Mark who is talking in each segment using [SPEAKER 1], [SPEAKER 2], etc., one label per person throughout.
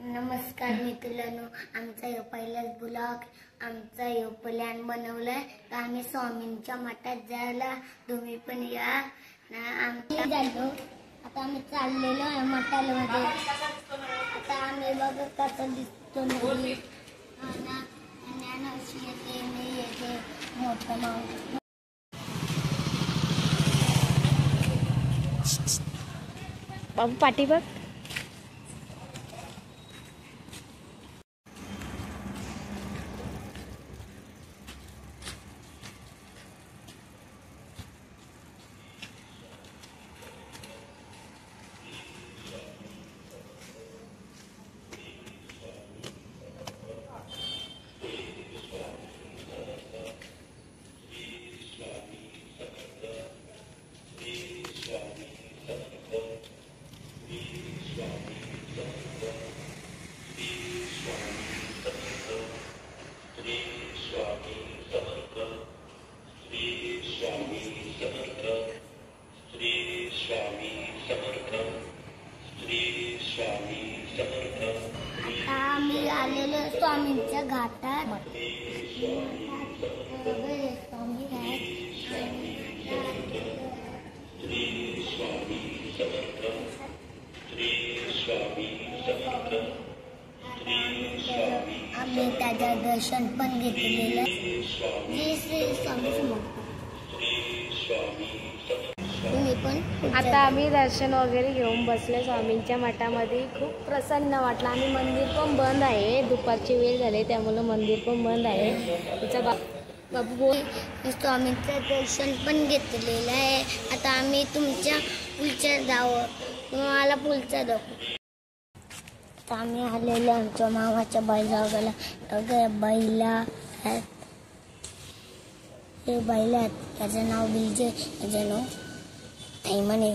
[SPEAKER 1] नमस्कार मित्रांनो, आमचा हे पहिलाच ब्लॉग आमचा हे प्लॅन बनवलाय तर आम्ही स्वामींच्या मठात जायला तुम्ही पण या ना। आम्ही झालो आता आम्ही चाललेलो आहे मठाला मध्ये। आता आम्ही बघ कसं दिसतो नदी ना, ज्ञान अशी येते नाही येते मोठं माऊठ।
[SPEAKER 2] बाबू पाठी बघ। आम्ही आलेलो स्वामींच्या घाटात। स्वामी आम्ही त्याच्या दर्शन पण घेतलेलं। आता आम्ही दर्शन वगैरे घेऊन बसले स्वामींच्या मठामध्ये। खूप प्रसन्न वाटलं आणि मंदिर पण बंद आहे, दुपारची वेळ झाली त्यामुळे मंदिर पण बंद आहे। तिचा बाबू स्वामींचं दर्शन पण घेतलेलं आहे। आता आम्ही तुमच्या पुढच्या जावं, तुम्हाला पुढचा दाखवू। आता आम्ही आलेलो आमच्या मामाच्या बैला वगैरे बैला आहेत, हे बैल आहेत, त्याचं नाव बिलजे, याचं नाव आई म्हणे।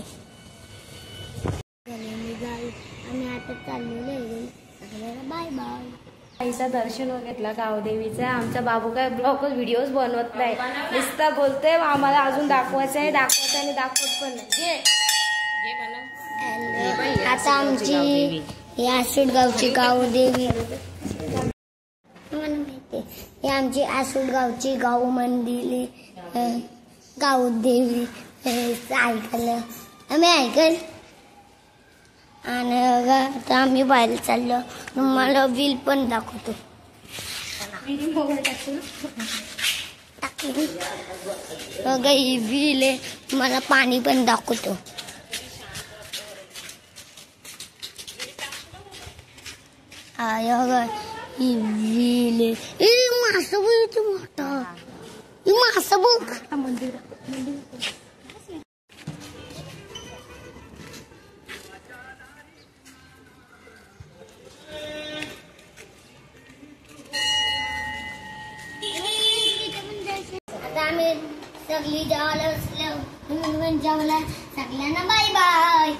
[SPEAKER 2] आम्ही आता चाललेलो आहे, बाय बाय। आईचं दर्शन घेतलं गावदेवीचं। आमचा बाबू काय ब्लॉगच व्हिडिओज बनवत नाही, नुसता बोलतोय आम्हाला अजून दाखवायचं आहे आणि दाखवत पण नाही। आता आमची आसूड गावची गावदेवी, ही आमची आसूड गावची गाव मंदिर गावदेवी ऐकलं आम्ही ऐकल। आणि आता आम्ही बाहेर चाललो, तुम्हाला बिल पण दाखवतो। बघा ही बिल आहे, तुम्हाला पाणी पण दाखवतो। ही बिल आहे, मासा बघ मोठा, मासा बघ मंदिर। आम्ही सगळी जेवायला बसलो, तुम्ही पण जेवला, सगळ्यांना बाय बाय।